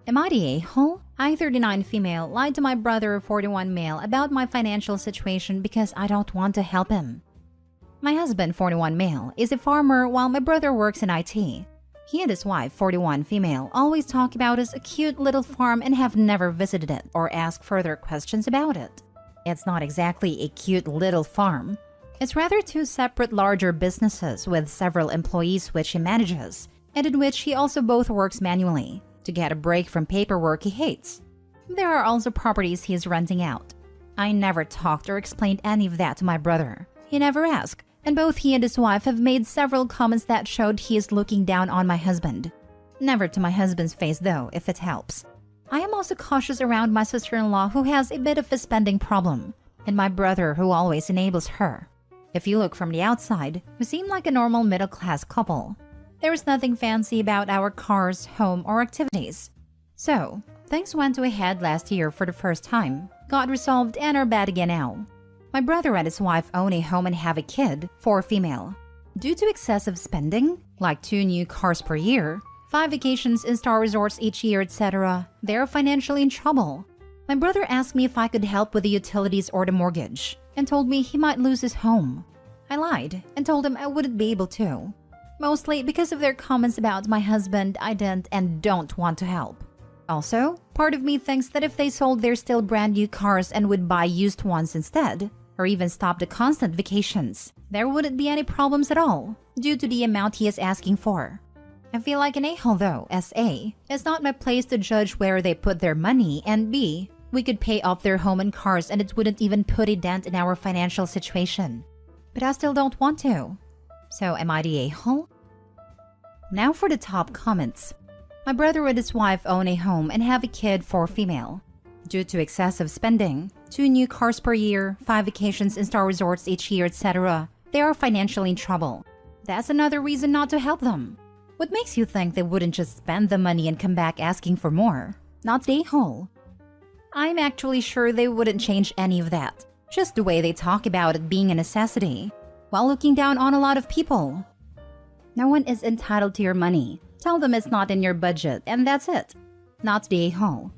Am I the a-hole? I, 39 female, lied to my brother, 41 male, about my financial situation because I don't want to help him. My husband, 41 male, is a farmer while my brother works in IT. He and his wife, 41 female, always talk about his cute little farm and have never visited it or asked further questions about it. It's not exactly a cute little farm. It's rather two separate larger businesses with several employees which he manages, and in which he also both works manually to get a break from paperwork he hates. There are also properties he is renting out. I never talked or explained any of that to my brother. He never asked, and both he and his wife have made several comments that showed he is looking down on my husband. Never to my husband's face though, if it helps. I am also cautious around my sister-in-law who has a bit of a spending problem, and my brother who always enables her. If you look from the outside, we seem like a normal middle-class couple. There is nothing fancy about our cars, home, or activities. So, things went to a head last year for the first time, got resolved, and are bad again now. My brother and his wife own a home and have a kid, 4 female. Due to excessive spending, like 2 new cars per year, 5 vacations in star resorts each year, etc., they are financially in trouble. My brother asked me if I could help with the utilities or the mortgage, and told me he might lose his home. I lied and told him I wouldn't be able to. Mostly because of their comments about my husband, I didn't and don't want to help. Also, part of me thinks that if they sold their still brand new cars and would buy used ones instead, or even stop the constant vacations, there wouldn't be any problems at all, due to the amount he is asking for. I feel like an a-hole though, as A, it's not my place to judge where they put their money, and B, we could pay off their home and cars and it wouldn't even put a dent in our financial situation. But I still don't want to. So am I the a-hole? Now for the top comments. My brother and his wife own a home and have a kid, 4 female. Due to excessive spending, 2 new cars per year, 5 vacations in star resorts each year, etc., they are financially in trouble. That's another reason not to help them. What makes you think they wouldn't just spend the money and come back asking for more? Not the a-hole. I'm actually sure they wouldn't change any of that. Just the way they talk about it being a necessity, while looking down on a lot of people. No one is entitled to your money. Tell them it's not in your budget, and that's it. Not the a-hole.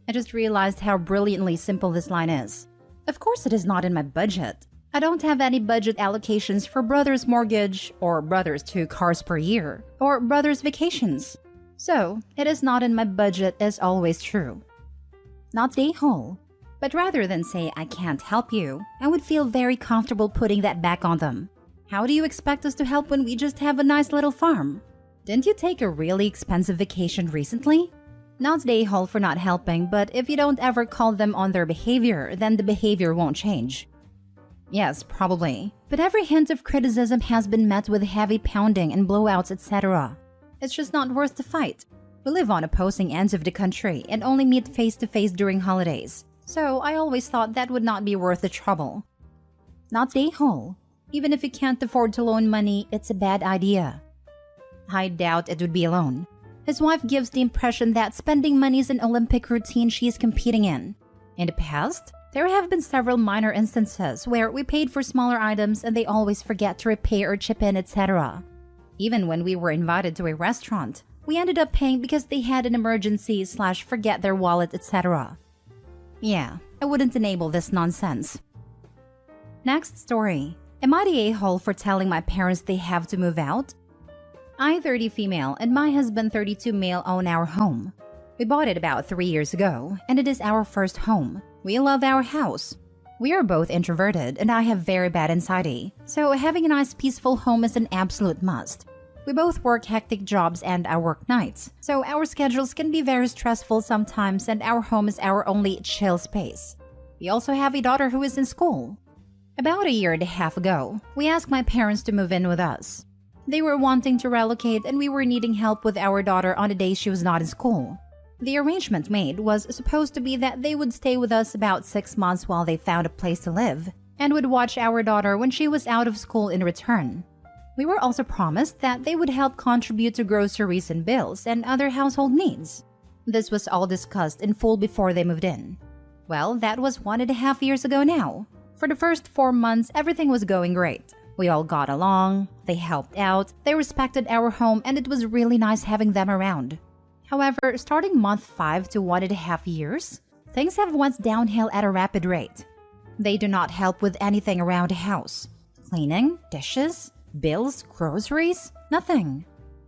I just realized how brilliantly simple this line is. Of course it is not in my budget. I don't have any budget allocations for brother's mortgage, or brother's 2 cars per year, or brother's vacations. So, it is not in my budget is always true. Not the a-hole. But rather than say I can't help you, I would feel very comfortable putting that back on them. How do you expect us to help when we just have a nice little farm? Didn't you take a really expensive vacation recently? Not the a-hole for not helping, but if you don't ever call them on their behavior, then the behavior won't change. Yes, probably. But every hint of criticism has been met with heavy pounding and blowouts, etc. It's just not worth the fight. We live on opposing ends of the country and only meet face-to-face during holidays. So I always thought that would not be worth the trouble. Not the a-hole. Even if you can't afford to loan money, it's a bad idea. I doubt it would be alone. His wife gives the impression that spending money is an Olympic routine she is competing in. In the past, there have been several minor instances where we paid for smaller items and they always forget to repay or chip in, etc. Even when we were invited to a restaurant, we ended up paying because they had an emergency / forget their wallet, etc. Yeah, I wouldn't enable this nonsense. Next story. Am I the a-hole for telling my parents they have to move out? I, 30 female, and my husband, 32 male, own our home. We bought it about 3 years ago, and it is our first home. We love our house. We are both introverted, and I have very bad anxiety, so having a nice peaceful home is an absolute must. We both work hectic jobs and I work nights, so our schedules can be very stressful sometimes, and our home is our only chill space. We also have a daughter who is in school. About 1.5 years ago, we asked my parents to move in with us. They were wanting to relocate and we were needing help with our daughter on the days she was not in school. The arrangement made was supposed to be that they would stay with us about 6 months while they found a place to live, and would watch our daughter when she was out of school in return. We were also promised that they would help contribute to groceries and bills and other household needs. This was all discussed in full before they moved in. Well, that was 1.5 years ago now. For the first 4 months, everything was going great. We all got along, they helped out, they respected our home, and it was really nice having them around. However, starting month 5 to 1.5 years, things have went downhill at a rapid rate. They do not help with anything around the house. Cleaning, dishes, bills, groceries, nothing.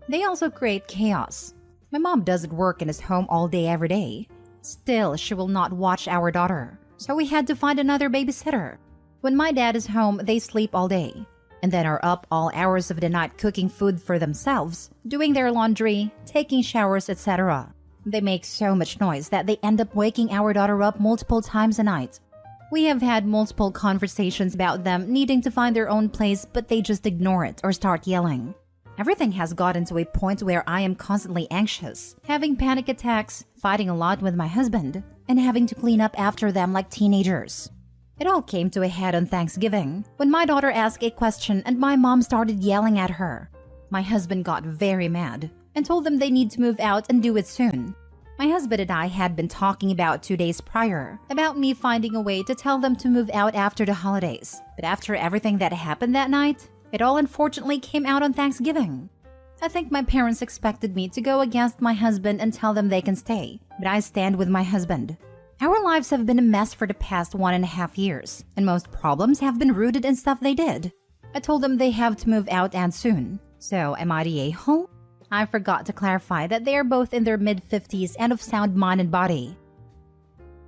They also create chaos. My mom doesn't work and is home all day every day. Still, she will not watch our daughter, so we had to find another babysitter. When my dad is home, they sleep all day, and then are up all hours of the night cooking food for themselves, doing their laundry, taking showers, etc. They make so much noise that they end up waking our daughter up multiple times a night. We have had multiple conversations about them needing to find their own place, but they just ignore it or start yelling. Everything has gotten to a point where I am constantly anxious, having panic attacks, fighting a lot with my husband, and having to clean up after them like teenagers. It all came to a head on Thanksgiving, when my daughter asked a question and my mom started yelling at her. My husband got very mad and told them they need to move out and do it soon. My husband and I had been talking about 2 days prior about me finding a way to tell them to move out after the holidays. But after everything that happened that night, it all unfortunately came out on Thanksgiving. I think my parents expected me to go against my husband and tell them they can stay, but I stand with my husband. Our lives have been a mess for the past 1.5 years, and most problems have been rooted in stuff they did. I told them they have to move out and soon. So, am I the a-hole? I forgot to clarify that they are both in their mid-50s and of sound mind and body.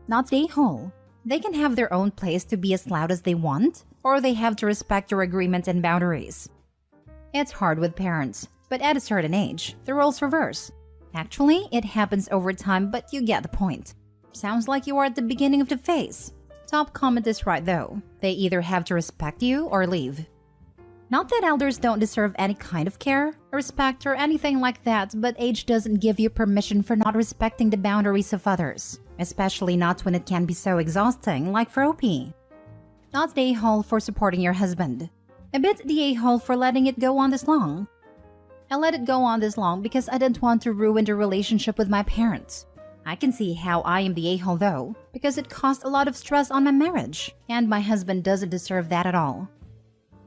Not the a-hole. They can have their own place to be as loud as they want, or they have to respect your agreement and boundaries. It's hard with parents, but at a certain age, the roles reverse. Actually, it happens over time, but you get the point. Sounds like you are at the beginning of the phase. Top comment is right though. They either have to respect you or leave. Not that elders don't deserve any kind of care, respect, or anything like that, but age doesn't give you permission for not respecting the boundaries of others, especially not when it can be so exhausting, like for OP. Not the a-hole for supporting your husband. A bit the a-hole for letting it go on this long. I let it go on this long because I didn't want to ruin the relationship with my parents. I can see how I am the a-hole though, because it caused a lot of stress on my marriage, and my husband doesn't deserve that at all.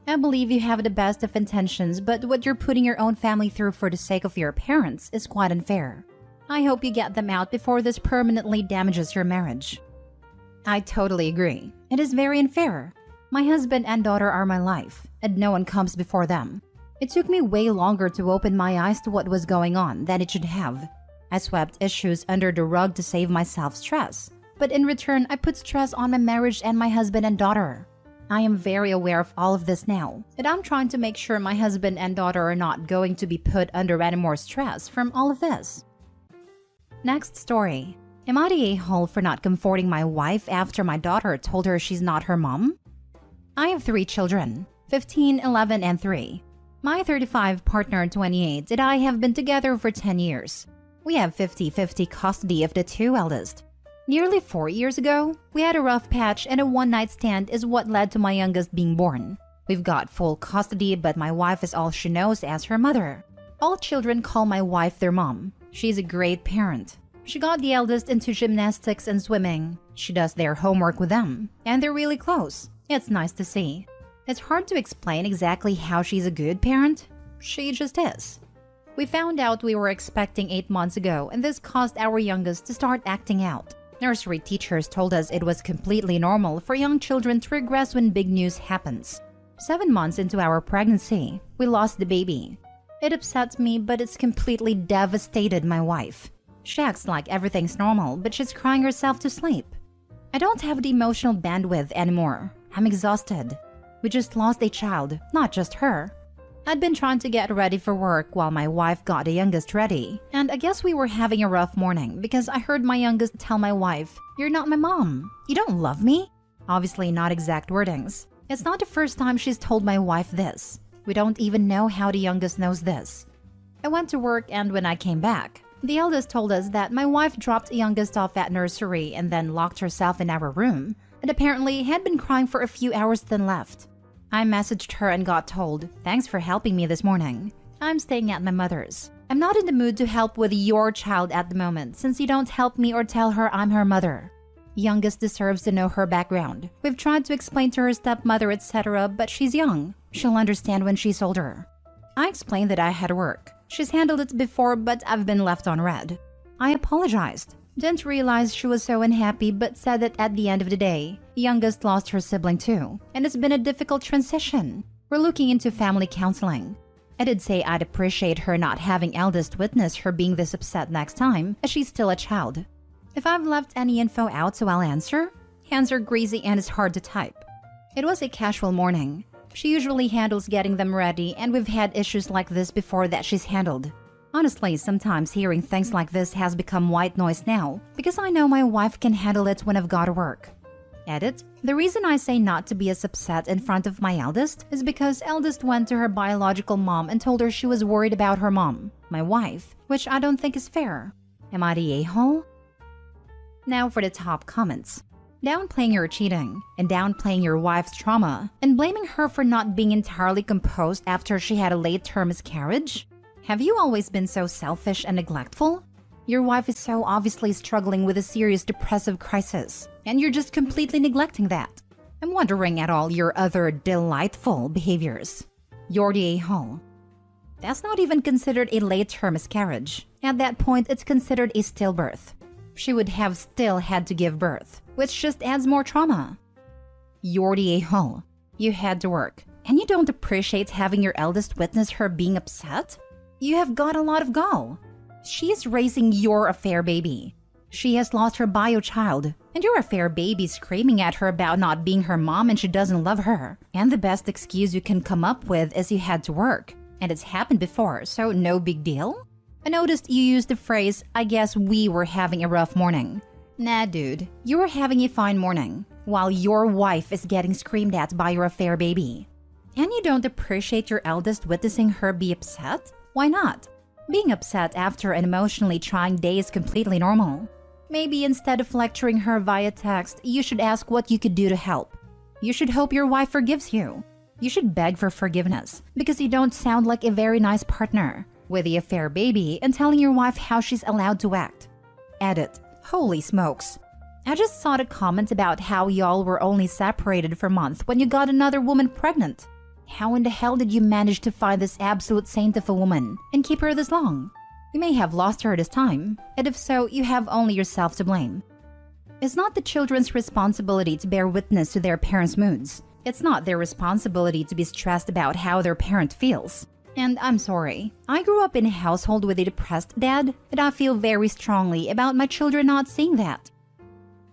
I believe you have the best of intentions, but what you're putting your own family through for the sake of your parents is quite unfair. I hope you get them out before this permanently damages your marriage. I totally agree. It is very unfair. My husband and daughter are my life, and no one comes before them. It took me way longer to open my eyes to what was going on than it should have. I swept issues under the rug to save myself stress, but in return, I put stress on my marriage and my husband and daughter. I am very aware of all of this now, and I'm trying to make sure my husband and daughter are not going to be put under any more stress from all of this. Next story. Am I the a-hole for not comforting my wife after my daughter told her she's not her mom? I have 3 children, 15, 11, and 3. My 35 partner, 28, and I have been together for 10 years. We have 50-50 custody of the 2 eldest. Nearly 4 years ago, we had a rough patch and a one-night stand is what led to my youngest being born. We've got full custody, but my wife is all she knows as her mother. All children call my wife their mom. She's a great parent. She got the eldest into gymnastics and swimming. She does their homework with them, and they're really close. It's nice to see. It's hard to explain exactly how she's a good parent. She just is. We found out we were expecting 8 months ago, and this caused our youngest to start acting out. Nursery teachers told us it was completely normal for young children to regress when big news happens. 7 months into our pregnancy, we lost the baby. It upsets me, but it's completely devastated my wife. She acts like everything's normal, but she's crying herself to sleep. I don't have the emotional bandwidth anymore. I'm exhausted. We just lost a child, not just her. I'd been trying to get ready for work while my wife got the youngest ready, and I guess we were having a rough morning because I heard my youngest tell my wife, "You're not my mom. You don't love me?" Obviously not exact wordings. It's not the first time she's told my wife this. We don't even know how the youngest knows this. I went to work, and when I came back, the eldest told us that my wife dropped the youngest off at nursery and then locked herself in our room, and apparently had been crying for a few hours then left. I messaged her and got told, "Thanks for helping me this morning. I'm staying at my mother's. I'm not in the mood to help with your child at the moment since you don't help me or tell her I'm her mother." Youngest deserves to know her background. We've tried to explain to her stepmother, etc., but she's young. She'll understand when she's older. I explained that I had work. She's handled it before, but I've been left on red. I apologized. Didn't realize she was so unhappy, but said that at the end of the day, the youngest lost her sibling too, and it's been a difficult transition. We're looking into family counseling. I did say I'd appreciate her not having eldest witness her being this upset next time, as she's still a child. If I've left any info out, so I'll answer. Hands are greasy and it's hard to type. It was a casual morning. She usually handles getting them ready, and we've had issues like this before that she's handled. Honestly, sometimes hearing things like this has become white noise now, because I know my wife can handle it when I've got to work. Edit. The reason I say not to be as upset in front of my eldest is because eldest went to her biological mom and told her she was worried about her mom, my wife, which I don't think is fair. Am I the a-hole? Now for the top comments. Downplaying your cheating, and downplaying your wife's trauma, and blaming her for not being entirely composed after she had a late-term miscarriage? Have you always been so selfish and neglectful? Your wife is so obviously struggling with a serious depressive crisis, and you're just completely neglecting that. I'm wondering at all your other delightful behaviors. You're the a-hole. That's not even considered a late-term miscarriage. At that point, it's considered a stillbirth. She would have still had to give birth, which just adds more trauma. You're the a-hole. You had to work, and you don't appreciate having your eldest witness her being upset? You have got a lot of gall. She is raising your affair baby. She has lost her bio child, and your affair baby screaming at her about not being her mom and she doesn't love her. And the best excuse you can come up with is you had to work. And it's happened before, so no big deal? I noticed you used the phrase, I guess we were having a rough morning. Nah, dude, you were having a fine morning, while your wife is getting screamed at by your affair baby. And you don't appreciate your eldest witnessing her be upset? Why not? Being upset after an emotionally trying day is completely normal. Maybe instead of lecturing her via text, you should ask what you could do to help. You should hope your wife forgives you. You should beg for forgiveness, because you don't sound like a very nice partner with the affair baby and telling your wife how she's allowed to act. Edit. Holy smokes. I just saw the comment about how y'all were only separated for a month when you got another woman pregnant. How in the hell did you manage to find this absolute saint of a woman and keep her this long? You may have lost her this time, and if so, you have only yourself to blame. It's not the children's responsibility to bear witness to their parents' moods. It's not their responsibility to be stressed about how their parent feels. And I'm sorry, I grew up in a household with a depressed dad, and I feel very strongly about my children not seeing that.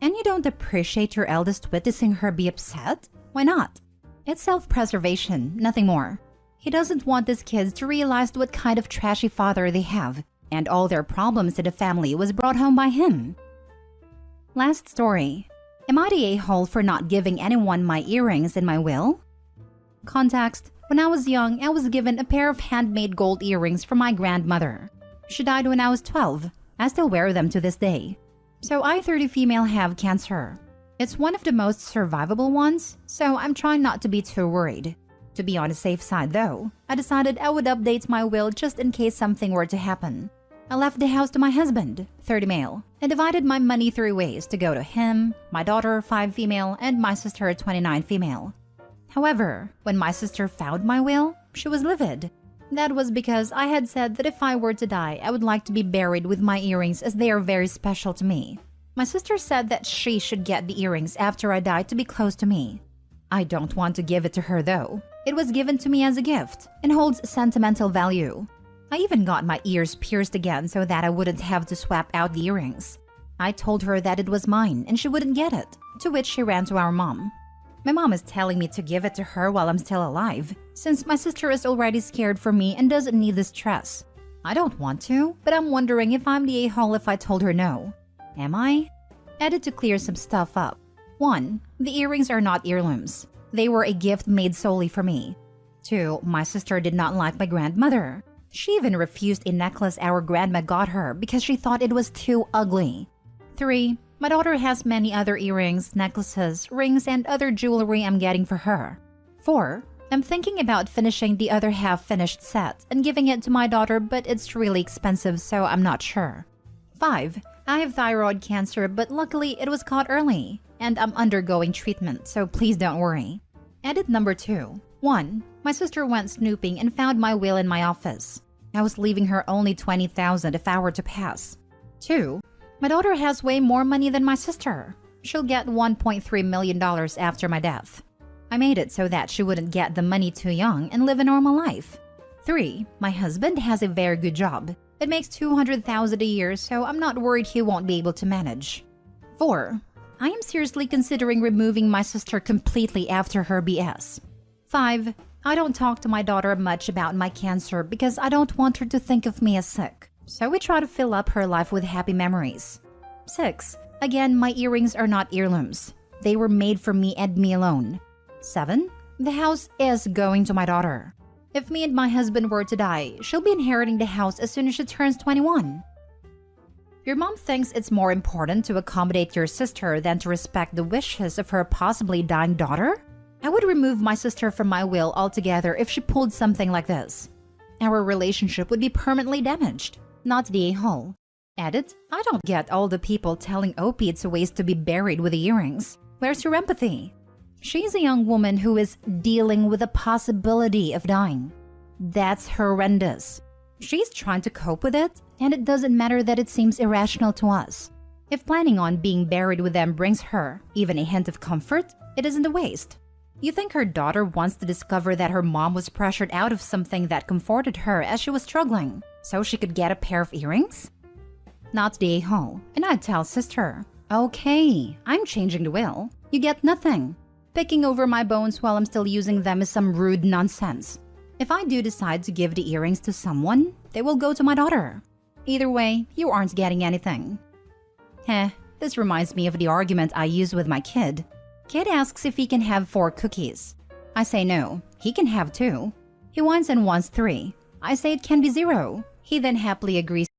And you don't appreciate your eldest witnessing her be upset? Why not? It's self-preservation, nothing more. He doesn't want his kids to realize what kind of trashy father they have, and all their problems to the family was brought home by him. Last story. Am I the a-hole for not giving anyone my earrings in my will? Context. When I was young, I was given a pair of handmade gold earrings from my grandmother. She died when I was 12. I still wear them to this day. So I, 30 female, have cancer. It's one of the most survivable ones, so I'm trying not to be too worried. To be on the safe side though, I decided I would update my will just in case something were to happen. I left the house to my husband, 30 male, and divided my money 3 ways to go to him, my daughter, 5 female, and my sister, 29 female. However, when my sister found my will, she was livid. That was because I had said that if I were to die, I would like to be buried with my earrings as they are very special to me. My sister said that she should get the earrings after I die to be close to me. I don't want to give it to her though. It was given to me as a gift and holds sentimental value. I even got my ears pierced again so that I wouldn't have to swap out the earrings. I told her that it was mine and she wouldn't get it, to which she ran to our mom. My mom is telling me to give it to her while I'm still alive, since my sister is already scared for me and doesn't need the stress. I don't want to, but I'm wondering if I'm the a-hole if I told her no. Am I? Edit to clear some stuff up. 1. The earrings are not heirlooms. They were a gift made solely for me. 2. My sister did not like my grandmother. She even refused a necklace our grandma got her because she thought it was too ugly. 3. My daughter has many other earrings, necklaces, rings, and other jewelry I'm getting for her. 4. I'm thinking about finishing the other half-finished set and giving it to my daughter, but it's really expensive, so I'm not sure. 5. I have thyroid cancer, but luckily it was caught early, and I'm undergoing treatment, so please don't worry. Edit number 2. 1. My sister went snooping and found my will in my office. I was leaving her only $20,000 if I were to pass. 2. My daughter has way more money than my sister. She'll get $1.3 million after my death. I made it so that she wouldn't get the money too young and live a normal life. 3. My husband has a very good job. It makes $200,000 a year, so I'm not worried he won't be able to manage. 4. I am seriously considering removing my sister completely after her BS. 5. I don't talk to my daughter much about my cancer because I don't want her to think of me as sick. So we try to fill up her life with happy memories. 6. Again, my earrings are not heirlooms. They were made for me and me alone. 7. The house is going to my daughter. If me and my husband were to die, she'll be inheriting the house as soon as she turns 21. Your mom thinks it's more important to accommodate your sister than to respect the wishes of her possibly dying daughter? I would remove my sister from my will altogether if she pulled something like this. Our relationship would be permanently damaged, not the a-hole. Edit, I don't get all the people telling Opie it's a waste to be buried with the earrings. Where's your empathy? She's a young woman who is dealing with the possibility of dying. That's horrendous. She's trying to cope with it, and it doesn't matter that it seems irrational to us. If planning on being buried with them brings her even a hint of comfort, it isn't a waste. You think her daughter wants to discover that her mom was pressured out of something that comforted her as she was struggling, so she could get a pair of earrings? Not the a-hole, and I'd tell sister, okay, I'm changing the will. You get nothing. Picking over my bones while I'm still using them is some rude nonsense. If I do decide to give the earrings to someone, they will go to my daughter. Either way, you aren't getting anything. This reminds me of the argument I use with my kid. Kid asks if he can have 4 cookies. I say no, he can have 2. He wants and wants 3. I say it can be 0. He then happily agrees